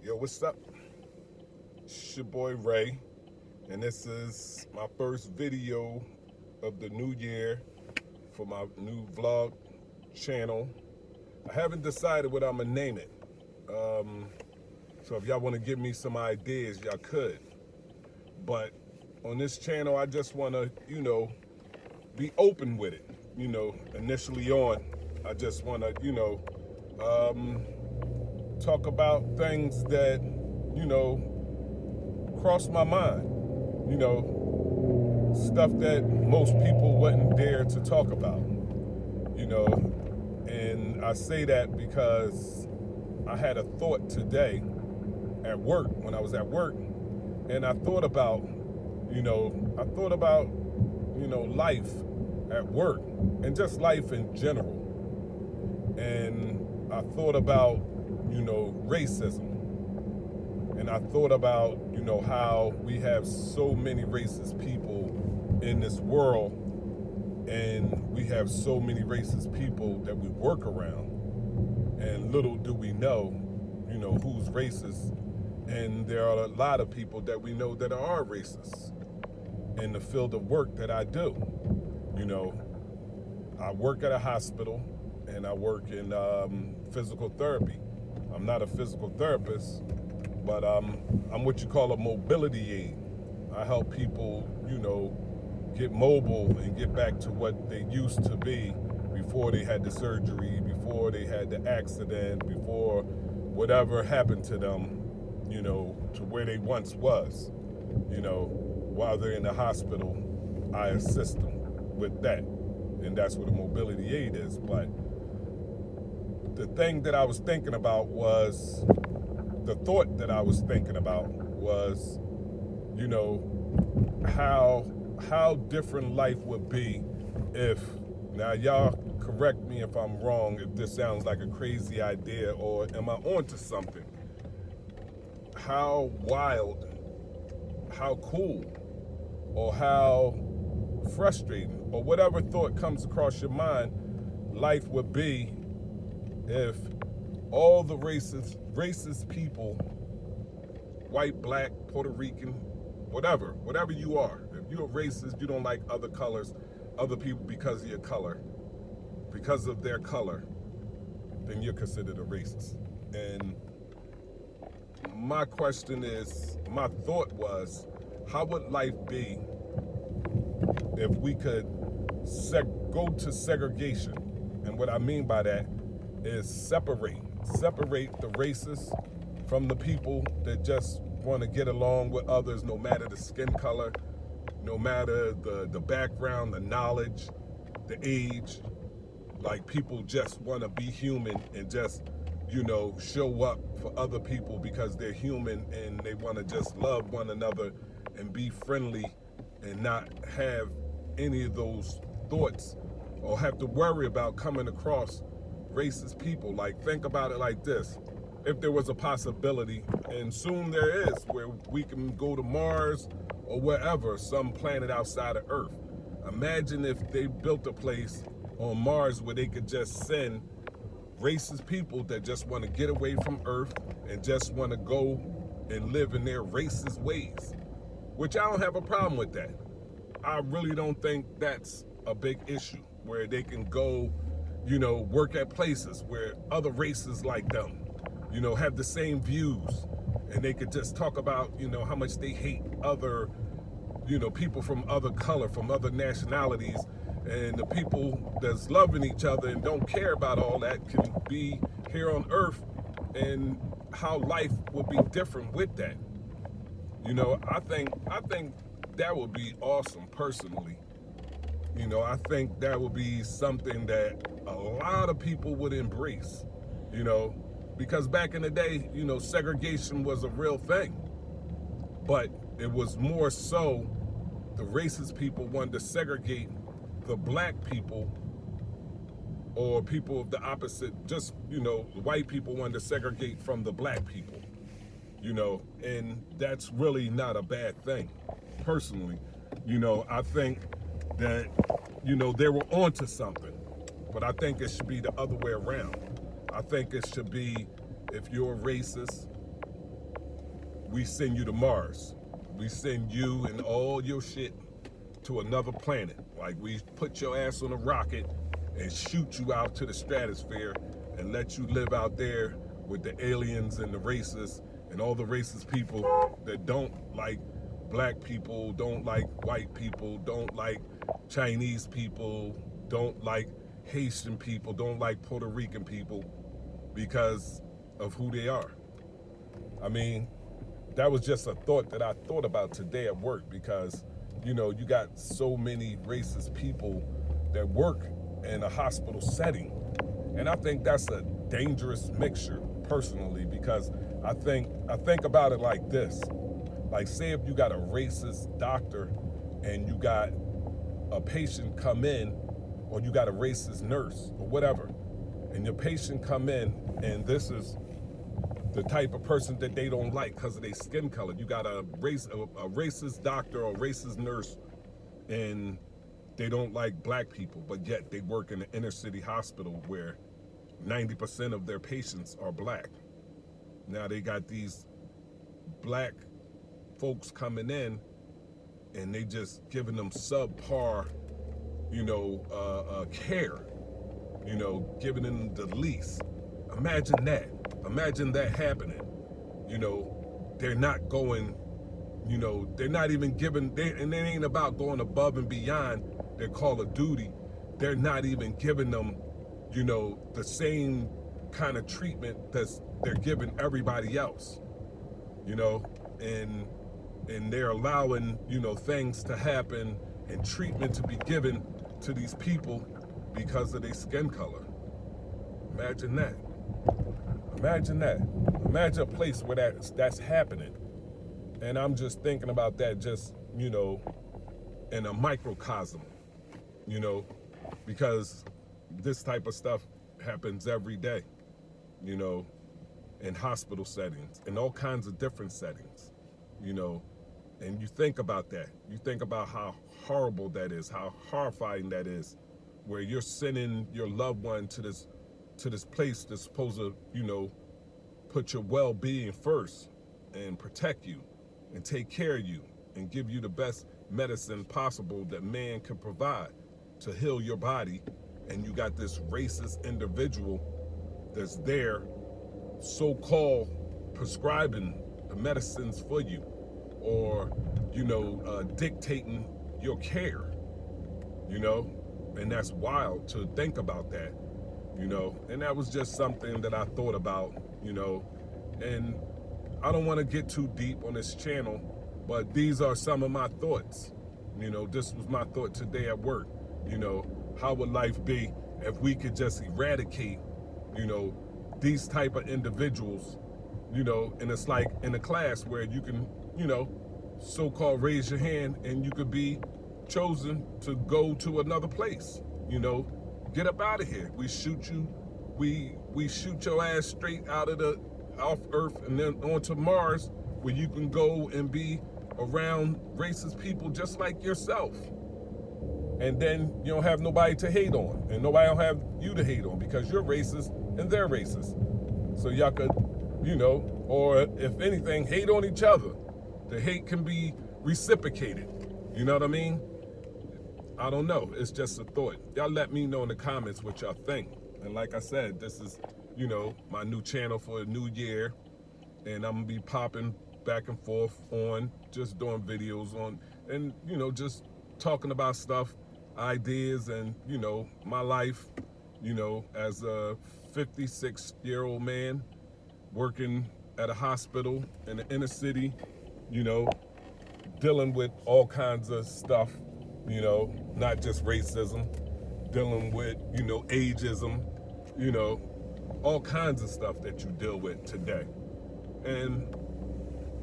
Yo, what's up? It's your boy Ray, and this is my first video of the new year for my new vlog channel. I haven't decided what I'm gonna name it. So if y'all wanna give me some ideas, y'all could. But on this channel, I just wanna, be open with it. Initially on, I just wanna, talk about things that, cross my mind. Stuff that most people wouldn't dare to talk about. And I say that because I had a thought today at work, when I was at work, and I thought about, life at work and just life in general. And I thought about, racism. And I thought about, how we have so many racist people in this world, and we have so many racist people that we work around. And little do we know, who's racist. And there are a lot of people that we know that are racist in the field of work that I do. I work at a hospital and I work in physical therapy. I'm not a physical therapist, but I'm what you call a mobility aid. I help people, get mobile and get back to what they used to be before they had the surgery, before they had the accident, before whatever happened to them, to where they once was. While they're in the hospital, I assist them with that. And that's what a mobility aid is. But the thing that I was thinking about was, the thought that I was thinking about was, how different life would be if, now y'all correct me if I'm wrong, if this sounds like a crazy idea or am I onto something? How wild, how cool, or how frustrating, or whatever thought comes across your mind, life would be if all the racist people, white, black, Puerto Rican, whatever you are, if you're a racist, you don't like other colors, other people because of your color, because of their color, then you're considered a racist. And my question is, my thought was, how would life be if we could go to segregation? And what I mean by that is separate the racists from the people that just want to get along with others, no matter the skin color, no matter the background, the knowledge, the age. Like, people just want to be human and just, show up for other people because they're human and they want to just love one another and be friendly and not have any of those thoughts or have to worry about coming across racist people. Like, think about it like this. If there was a possibility, and soon there is, where we can go to Mars or wherever, some planet outside of Earth. Imagine if they built a place on Mars where they could just send racist people that just want to get away from Earth and just want to go and live in their racist ways, which I don't have a problem with that. I really don't think that's a big issue, where they can go, work at places where other races like them, have the same views, and they could just talk about, how much they hate other, people from other color, from other nationalities, and the people that's loving each other and don't care about all that can be here on Earth, and how life would be different with that. I think that would be awesome personally. I think that would be something that a lot of people would embrace, because back in the day, segregation was a real thing, but it was more so the racist people wanted to segregate the black people, or people of the opposite, just, the white people wanted to segregate from the black people, and that's really not a bad thing, personally. I think that, they were onto something, but I think it should be the other way around. I think it should be, if you're a racist, we send you to Mars. We send you and all your shit to another planet. Like, we put your ass on a rocket and shoot you out to the stratosphere and let you live out there with the aliens and the racists and all the racist people that don't like black people, don't like white people, don't like Chinese people, don't like Haitian people, don't like Puerto Rican people because of who they are. I mean, that was just a thought that I thought about today at work because, you know, you got so many racist people that work in a hospital setting. And I think that's a dangerous mixture personally, because I think about it like this. Like, say if you got a racist doctor and you got a patient come in, or you got a racist nurse or whatever, and your patient come in and this is the type of person that they don't like because of their skin color. You got a racist doctor or racist nurse and they don't like black people, but yet they work in an inner city hospital where 90% of their patients are black. Now they got these black folks coming in and they just giving them subpar, care, giving them the least. Imagine that. Imagine that happening. They're not going, they're not even giving, and it ain't about going above and beyond their call of duty. They're not even giving them, the same kind of treatment that they're giving everybody else, and they're allowing, things to happen and treatment to be given to these people because of their skin color. Imagine that. Imagine that. Imagine a place where that's happening. And I'm just thinking about that just, in a microcosm, because this type of stuff happens every day, in hospital settings, in all kinds of different settings, and you think about that. You think about how horrible that is, how horrifying that is, where you're sending your loved one to this place that's supposed to, put your well-being first and protect you and take care of you and give you the best medicine possible that man can provide to heal your body. And you got this racist individual that's there so-called prescribing the medicines for you, or, dictating your care, and that's wild to think about that, and that was just something that I thought about, and I don't want to get too deep on this channel, but these are some of my thoughts. This was my thought today at work. How would life be if we could just eradicate, these type of individuals, and it's like in a class where you can, so-called raise your hand and you could be chosen to go to another place, get up out of here. We shoot you, we shoot your ass straight off Earth and then onto Mars, where you can go and be around racist people just like yourself. And then you don't have nobody to hate on, and nobody don't have you to hate on because you're racist and they're racist. So y'all could, or if anything, hate on each other. The hate can be reciprocated. You know what I mean? I don't know. It's just a thought. Y'all let me know in the comments what y'all think. And like I said, this is, my new channel for a new year. And I'm going to be popping back and forth on just doing videos on, and, just talking about stuff, ideas, and, my life, as a 56-year-old man working at a hospital in the inner city, dealing with all kinds of stuff, not just racism, dealing with, ageism, all kinds of stuff that you deal with today. And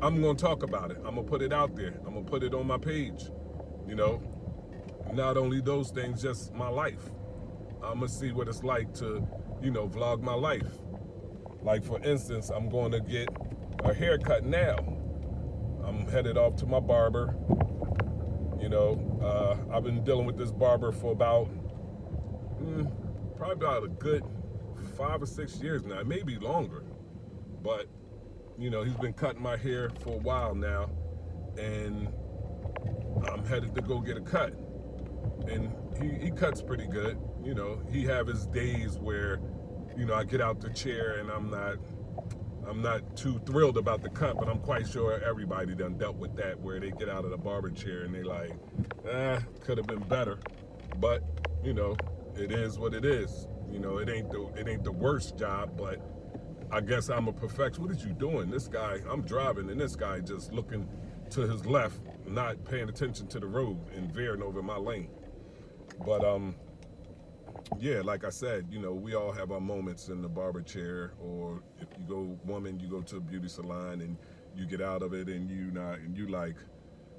I'm going to talk about it. I'm going to put it out there. I'm going to put it on my page, Not only those things, just my life. I'm going to see what it's like to, vlog my life. Like, for instance, I'm going to get a haircut now. I'm headed off to my barber. I've been dealing with this barber for about, probably about a good 5 or 6 years now, maybe longer. But you know, he's been cutting my hair for a while now, and I'm headed to go get a cut. And he cuts pretty good. You know, he have his days where, you know, I get out the chair and I'm not too thrilled about the cut, but I'm quite sure everybody done dealt with that, where they get out of the barber chair and they like, could have been better. But, you know, it is what it is. You know, it ain't the worst job, but I guess I'm a perfectionist. What is you doing? This guy, I'm driving, and this guy just looking to his left, not paying attention to the road and veering over my lane. But yeah, like I said, you know, we all have our moments in the barber chair, or if you go woman, you go to a beauty salon and you get out of it and you like,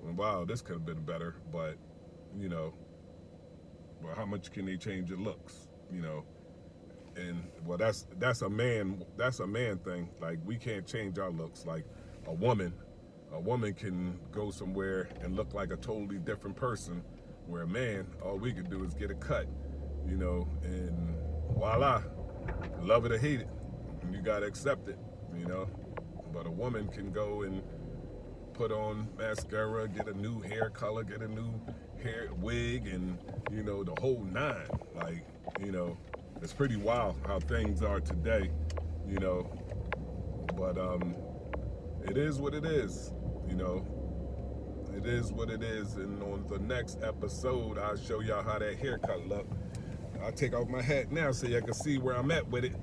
well, wow, this could have been better. But, you know, well, how much can they change your looks? You know, and well, that's a man thing. Like, we can't change our looks. Like a woman can go somewhere and look like a totally different person, where a man, all we can do is get a cut, you know, and voila, love it or hate it, and you gotta accept it, you know. But a woman can go and put on mascara, get a new hair color, get a new hair wig, and, you know, the whole nine. Like, you know, it's pretty wild how things are today, you know. But it is what it is, you know. It is what it is, and on the next episode, I'll show y'all how that haircut look. I'll take off my hat now so y'all can see where I'm at with it.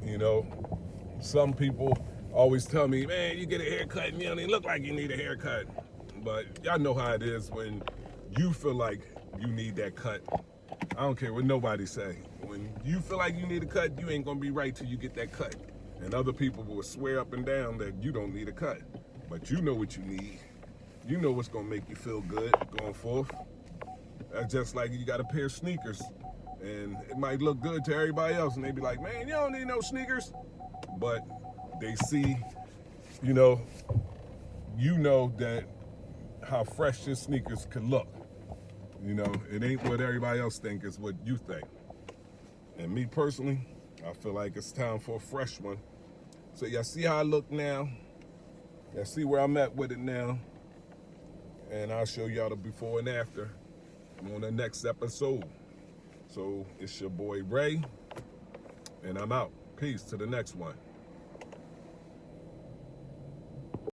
You know, some people always tell me, man, you get a haircut and you don't even look like you need a haircut. But y'all know how it is when you feel like you need that cut. I don't care what nobody say. When you feel like you need a cut, you ain't gonna be right till you get that cut. And other people will swear up and down that you don't need a cut. But you know what you need. You know what's gonna make you feel good going forth. That's just like you got a pair of sneakers, and it might look good to everybody else, and they be like, man, you don't need no sneakers. But they see, you know that how fresh your sneakers can look. You know, it ain't what everybody else think, it's what you think. And me personally, I feel like it's time for a fresh one. So y'all see how I look now? Y'all see where I'm at with it now? And I'll show y'all the before and after on the next episode. So it's your boy Ray, and I'm out. Peace to the next one.